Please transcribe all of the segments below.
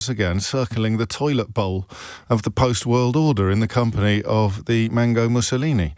again circling the toilet bowl of the post-world order in the company of the Mango Mussolini.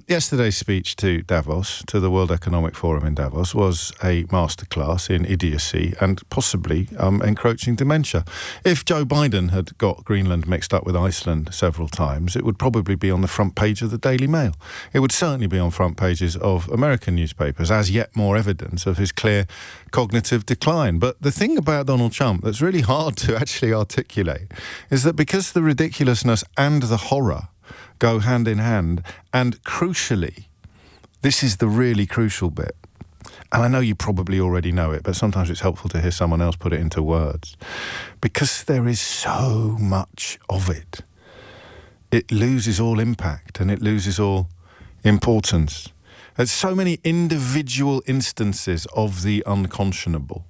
Yesterday's speech to Davos, to the World Economic Forum in Davos, was a masterclass in idiocy and possibly encroaching dementia. If Joe Biden had got Greenland mixed up with Iceland several times, it would probably be on the front page of the Daily Mail. It would certainly be on front pages of American newspapers as yet more evidence of his clear cognitive decline. But the thing about Donald Trump that's really hard to actually articulate is that because the ridiculousness and the horror go hand in hand, and crucially, this is the really crucial bit, and I know you probably already know it, but sometimes it's helpful to hear someone else put it into words, because there is so much of it, it loses all impact and it loses all importance. There's so many individual instances of the unconscionable.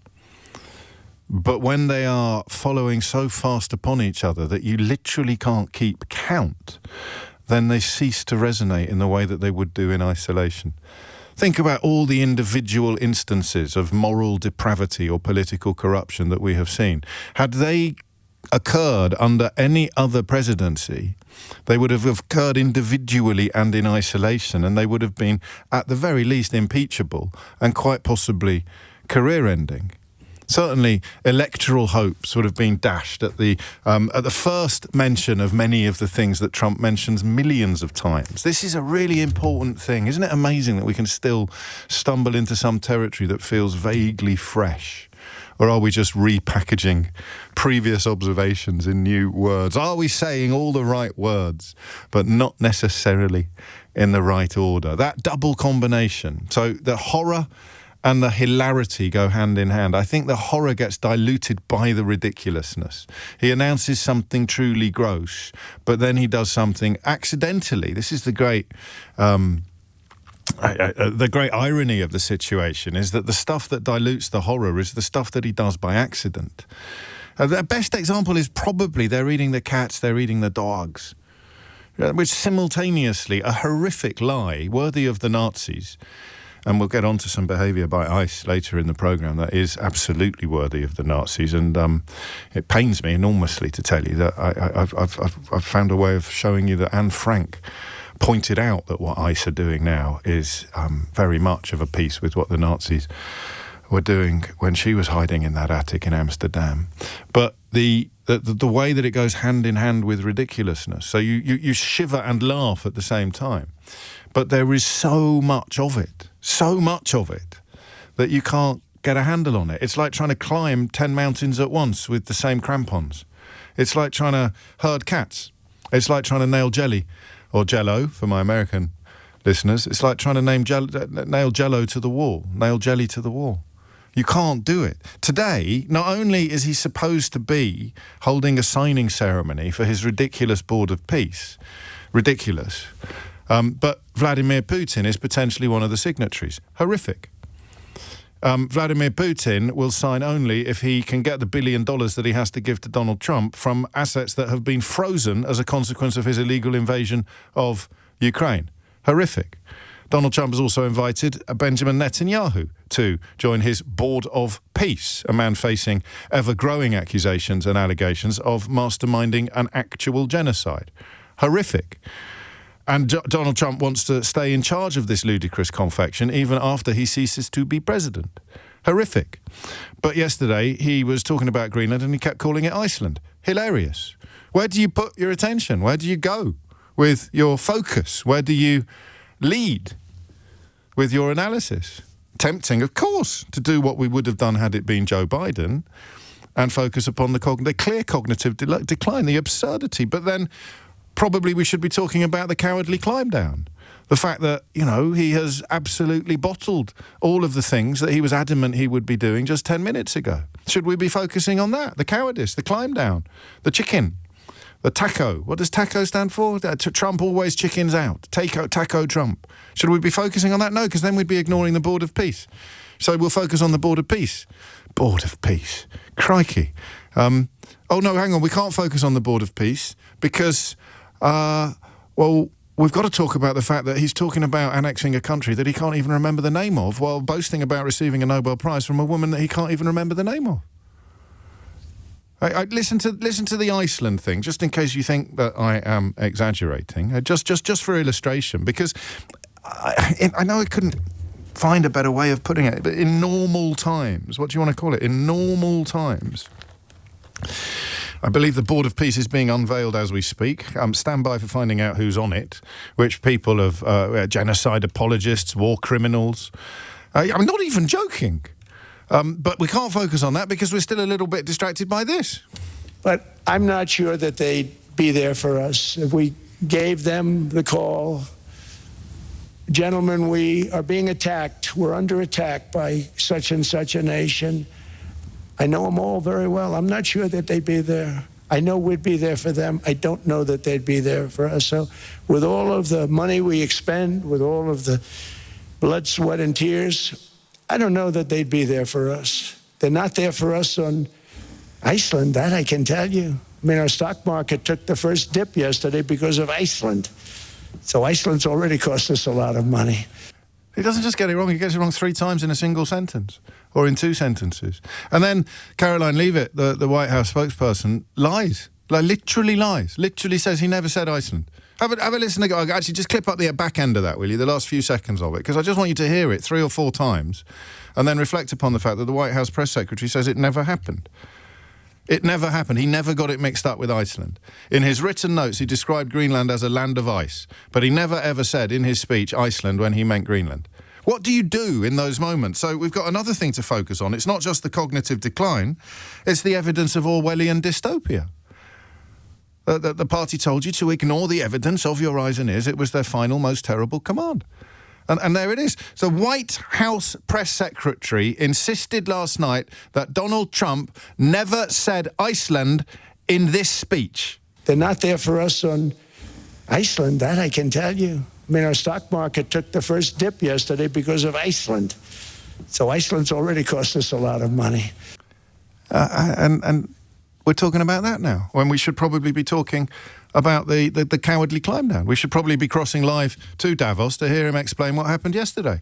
But when they are following so fast upon each other that you literally can't keep count, then they cease to resonate in the way that they would do in isolation. Think about all the individual instances of moral depravity or political corruption that we have seen. Had they occurred under any other presidency, they would have occurred individually and in isolation, and they would have been, at the very least, impeachable and quite possibly career-ending. Certainly, electoral hopes would have been dashed at the first mention of many of the things that Trump mentions millions of times. This is a really important thing. Isn't it amazing that we can still stumble into some territory that feels vaguely fresh? Or are we just repackaging previous observations in new words? Are we saying all the right words, but not necessarily in the right order? That double combination. So the horror and the hilarity go hand in hand. I think the horror gets diluted by the ridiculousness. He announces something truly gross, but then he does something accidentally. This is the great irony of the situation, is that the stuff that dilutes the horror is the stuff that he does by accident. The best example is probably they're eating the cats, they're eating the dogs, which simultaneously a horrific lie worthy of the Nazis. And we'll get on to some behaviour by ICE later in the programme that is absolutely worthy of the Nazis. And it pains me enormously to tell you that I've found a way of showing you that Anne Frank pointed out that what ICE are doing now is very much of a piece with what the Nazis were doing when she was hiding in that attic in Amsterdam. But the way that it goes hand in hand with ridiculousness, so you shiver and laugh at the same time. But there is so much of it that you can't get a handle on it. It's like trying to climb 10 mountains at once with the same crampons. It's like trying to herd cats. It's like trying to nail jelly, or jello for my American listeners. It's like trying to nail jello to the wall, nail jelly to the wall. You can't do it. Today, not only is he supposed to be holding a signing ceremony for his ridiculous Board of Peace, ridiculous, but Vladimir Putin is potentially one of the signatories. Horrific. Vladimir Putin will sign only if he can get the $1 billion that he has to give to Donald Trump from assets that have been frozen as a consequence of his illegal invasion of Ukraine. Horrific. Donald Trump has also invited Benjamin Netanyahu to join his Board of Peace, a man facing ever-growing accusations and allegations of masterminding an actual genocide. Horrific. And Donald Trump wants to stay in charge of this ludicrous confection even after he ceases to be president. Horrific. But yesterday he was talking about Greenland and he kept calling it Iceland. Hilarious. Where do you put your attention? Where do you go with your focus? Where do you lead with your analysis? Tempting, of course, to do what we would have done had it been Joe Biden and focus upon the clear cognitive decline, the absurdity. But then probably we should be talking about the cowardly climb down. The fact that, he has absolutely bottled all of the things that he was adamant he would be doing just 10 minutes ago. Should we be focusing on that? The cowardice, the climb down, the chicken, the taco. What does taco stand for? Trump always chickens out. Taco Trump. Should we be focusing on that? No, because then we'd be ignoring the Board of Peace. So we'll focus on the Board of Peace. Board of Peace. Crikey. Oh, no, hang on. We can't focus on the Board of Peace because we've got to talk about the fact that he's talking about annexing a country that he can't even remember the name of while boasting about receiving a Nobel Prize from a woman that he can't even remember the name of. Listen to the Iceland thing, just in case you think that I am exaggerating. Just for illustration, because I know I couldn't find a better way of putting it, but in normal times, what do you want to call it? In normal times, I believe the Board of Peace is being unveiled as we speak. Stand by for finding out who's on it, which people of genocide apologists, war criminals. I'm not even joking. But we can't focus on that because we're still a little bit distracted by this. But I'm not sure that they'd be there for us if we gave them the call. Gentlemen, we are being attacked. We're under attack by such and such a nation. I know them all very well. I'm not sure that they'd be there. I know we'd be there for them. I don't know that they'd be there for us. So with all of the money we expend, with all of the blood, sweat, and tears, I don't know that they'd be there for us. They're not there for us on Iceland, that I can tell you. I mean, our stock market took the first dip yesterday because of Iceland. So Iceland's already cost us a lot of money. He doesn't just get it wrong, he gets it wrong 3 times in a single sentence, or in 2 sentences. And then Caroline Leavitt, the White House spokesperson, lies. Literally lies. Literally says he never said Iceland. Have a listen to actually just clip up the back end of that, will you? The last few seconds of it, because I just want you to hear it 3 or 4 times, and then reflect upon the fact that the White House press secretary says it never happened. It never happened. He never got it mixed up with Iceland. In his written notes, he described Greenland as a land of ice, but he never ever said in his speech Iceland when he meant Greenland. What do you do in those moments? So we've got another thing to focus on. It's not just the cognitive decline, it's the evidence of Orwellian dystopia. The party told you to ignore the evidence of your eyes and ears. It was their final, most terrible command. And there it is. The White House press secretary insisted last night that Donald Trump never said Iceland in this speech. They're not there for us on Iceland, that I can tell you. I mean, our stock market took the first dip yesterday because of Iceland. So Iceland's already cost us a lot of money. And we're talking about that now, when we should probably be talking about the cowardly climb down. We should probably be crossing live to Davos to hear him explain what happened yesterday.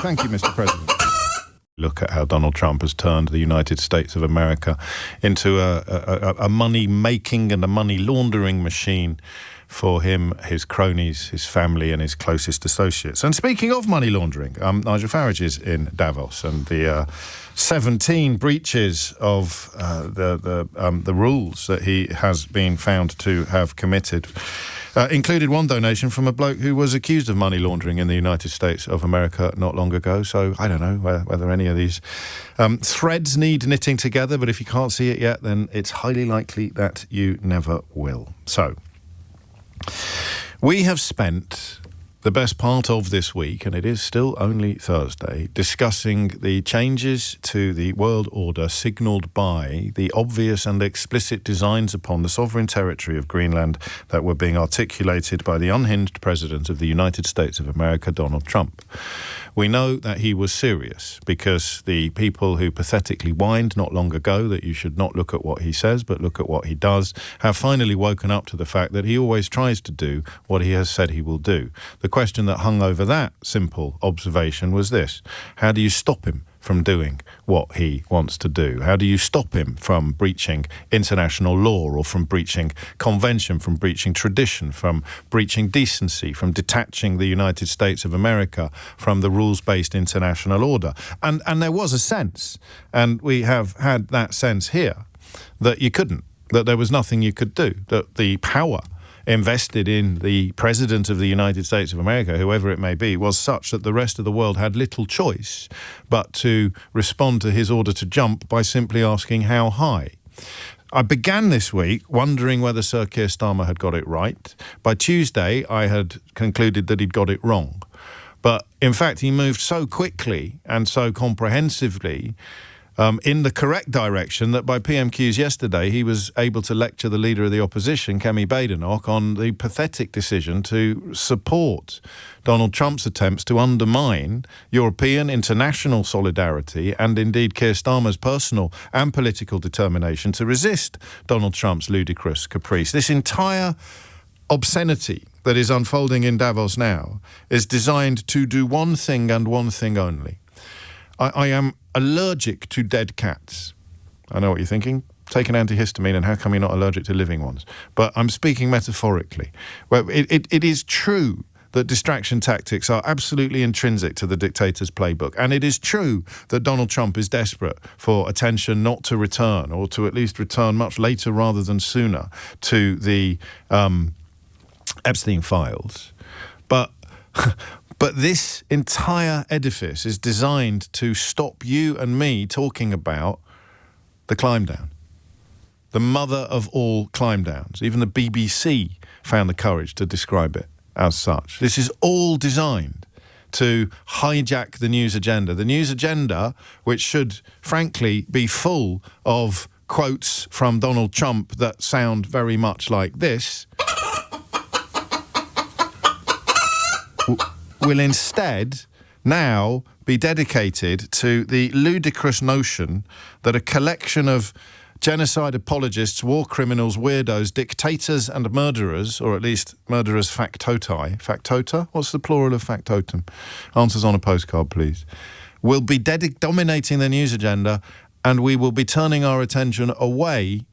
Thank you, Mr. President. Look at how Donald Trump has turned the United States of America into a money-making and a money-laundering machine for him, his cronies, his family and his closest associates. And speaking of money laundering, Nigel Farage is in Davos, and the 17 breaches of the rules that he has been found to have committed included one donation from a bloke who was accused of money laundering in the United States of America not long ago. So I don't know whether any of these threads need knitting together, but if you can't see it yet, then it's highly likely that you never will. So we have spent the best part of this week, and it is still only Thursday, discussing the changes to the world order signalled by the obvious and explicit designs upon the sovereign territory of Greenland that were being articulated by the unhinged President of the United States of America, Donald Trump. We know that he was serious because the people who pathetically whined not long ago that you should not look at what he says but look at what he does have finally woken up to the fact that he always tries to do what he has said he will do. The question that hung over that simple observation was this: how do you stop him from doing what he wants to do? How do you stop him from breaching international law, or from breaching convention, from breaching tradition, from breaching decency, from detaching the United States of America from the rules-based international order? And there was a sense, and we have had that sense here, that you couldn't, that there was nothing you could do, that the power invested in the President of the United States of America, whoever it may be, was such that the rest of the world had little choice but to respond to his order to jump by simply asking how high. I began this week wondering whether Sir Keir Starmer had got it right. By Tuesday, I had concluded that he'd got it wrong. But in fact, he moved so quickly and so comprehensively in the correct direction that by PMQs yesterday he was able to lecture the leader of the opposition, Kemi Badenoch, on the pathetic decision to support Donald Trump's attempts to undermine European international solidarity and indeed Keir Starmer's personal and political determination to resist Donald Trump's ludicrous caprice. This entire obscenity that is unfolding in Davos now is designed to do one thing and one thing only: I am allergic to dead cats. I know what you're thinking. Take an antihistamine, and how come you're not allergic to living ones? But I'm speaking metaphorically. Well, it is true that distraction tactics are absolutely intrinsic to the dictator's playbook. And it is true that Donald Trump is desperate for attention not to return, or to at least return much later rather than sooner, to the Epstein files. But this entire edifice is designed to stop you and me talking about the climb down. The mother of all climb downs. Even the BBC found the courage to describe it as such. This is all designed to hijack the news agenda. The news agenda, which should, frankly, be full of quotes from Donald Trump that sound very much like this, will instead now be dedicated to the ludicrous notion that a collection of genocide apologists, war criminals, weirdos, dictators and murderers, or at least murderers factoti. Factota? What's the plural of factotum? Answers on a postcard, please. Will be dominating the news agenda, and we will be turning our attention away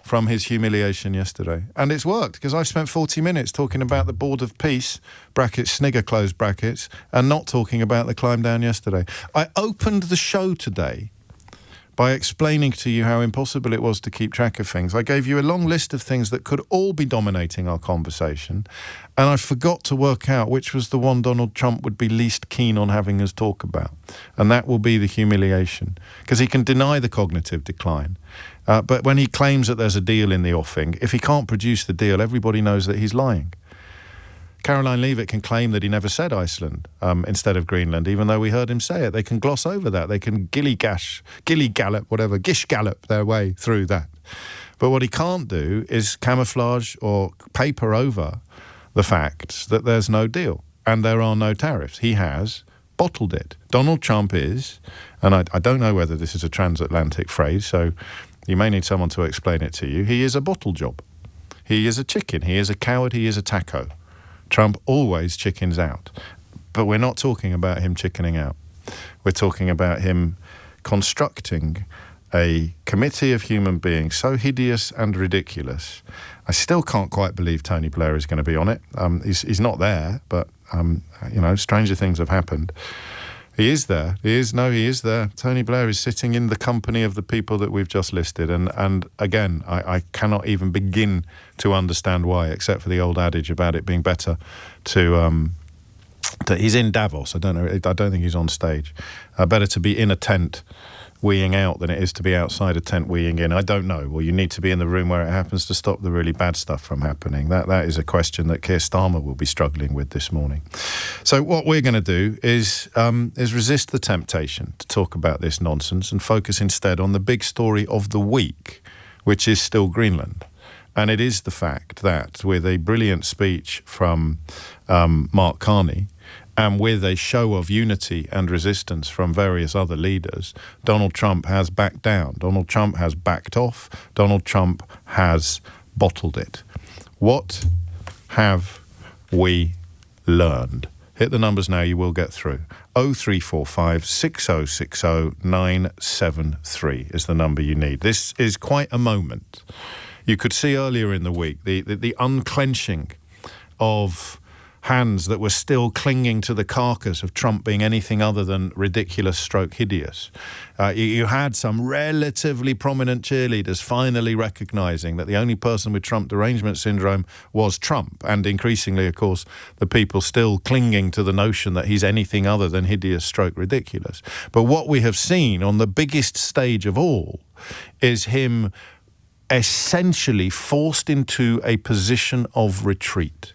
from his humiliation yesterday. And it's worked, because I've spent 40 minutes talking about the Board of Peace, brackets, snigger, close brackets, and not talking about the climb down yesterday. I opened the show today by explaining to you how impossible it was to keep track of things. I gave you a long list of things that could all be dominating our conversation, and I forgot to work out which was the one Donald Trump would be least keen on having us talk about, and that will be the humiliation, because he can deny the cognitive decline. But when he claims that there's a deal in the offing, if he can't produce the deal, everybody knows that he's lying. Caroline Leavitt can claim that he never said Iceland instead of Greenland, even though we heard him say it. They can gloss gish gallop their way through that. But what he can't do is camouflage or paper over the fact that there's no deal and there are no tariffs. He has bottled it. Donald Trump is, and I don't know whether this is a transatlantic phrase, so you may need someone to explain it to you. He is a bottle job. He is a chicken. He is a coward. He is a taco. Trump always chickens out. But we're not talking about him chickening out. We're talking about him constructing a committee of human beings so hideous and ridiculous. I still can't quite believe Tony Blair is going to be on it. He's not there, but, stranger things have happened. He is there. He is there. Tony Blair is sitting in the company of the people that we've just listed. And again, I cannot even begin to understand why, except for the old adage about it being better to he's in Davos. I don't think he's on stage. Better to be in a tent weeing out than it is to be outside a tent weeing in. I don't know. Well, you need to be in the room where it happens to stop the really bad stuff from happening. That is a question that Keir Starmer will be struggling with this morning. So what we're going to do is resist the temptation to talk about this nonsense and focus instead on the big story of the week, which is still Greenland. And it is the fact that with a brilliant speech from Mark Carney, and with a show of unity and resistance from various other leaders, Donald Trump has backed down. Donald Trump has backed off. Donald Trump has bottled it. What have we learned? Hit the numbers now, you will get through. 0345 6060 973 is the number you need. This is quite a moment. You could see earlier in the week the unclenching of hands that were still clinging to the carcass of Trump being anything other than ridiculous stroke hideous. You had some relatively prominent cheerleaders finally recognizing that the only person with Trump derangement syndrome was Trump, and increasingly, of course, the people still clinging to the notion that he's anything other than hideous stroke ridiculous. But what we have seen on the biggest stage of all is him essentially forced into a position of retreat.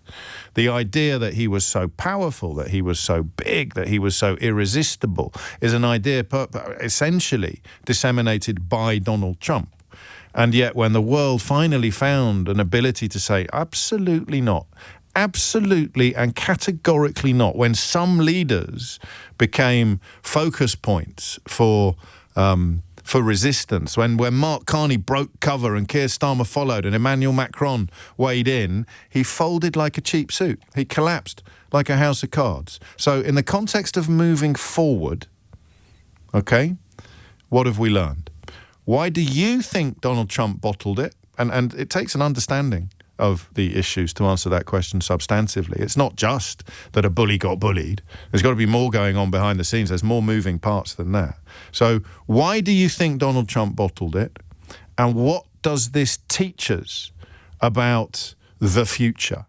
The idea that he was so powerful, that he was so big, that he was so irresistible is an idea essentially disseminated by Donald Trump. And yet when the world finally found an ability to say, absolutely not, absolutely and categorically not, when some leaders became focus points for resistance, when Mark Carney broke cover and Keir Starmer followed and Emmanuel Macron weighed in, he folded like a cheap suit. He collapsed like a house of cards. So in the context of moving forward, Okay? What have we learned? Why do you think Donald Trump bottled it? And it takes an understanding of the issues to answer that question substantively. It's not just that a bully got bullied. There's got to be more going on behind the scenes. There's more moving parts than that. So why do you think Donald Trump bottled it? And what does this teach us about the future?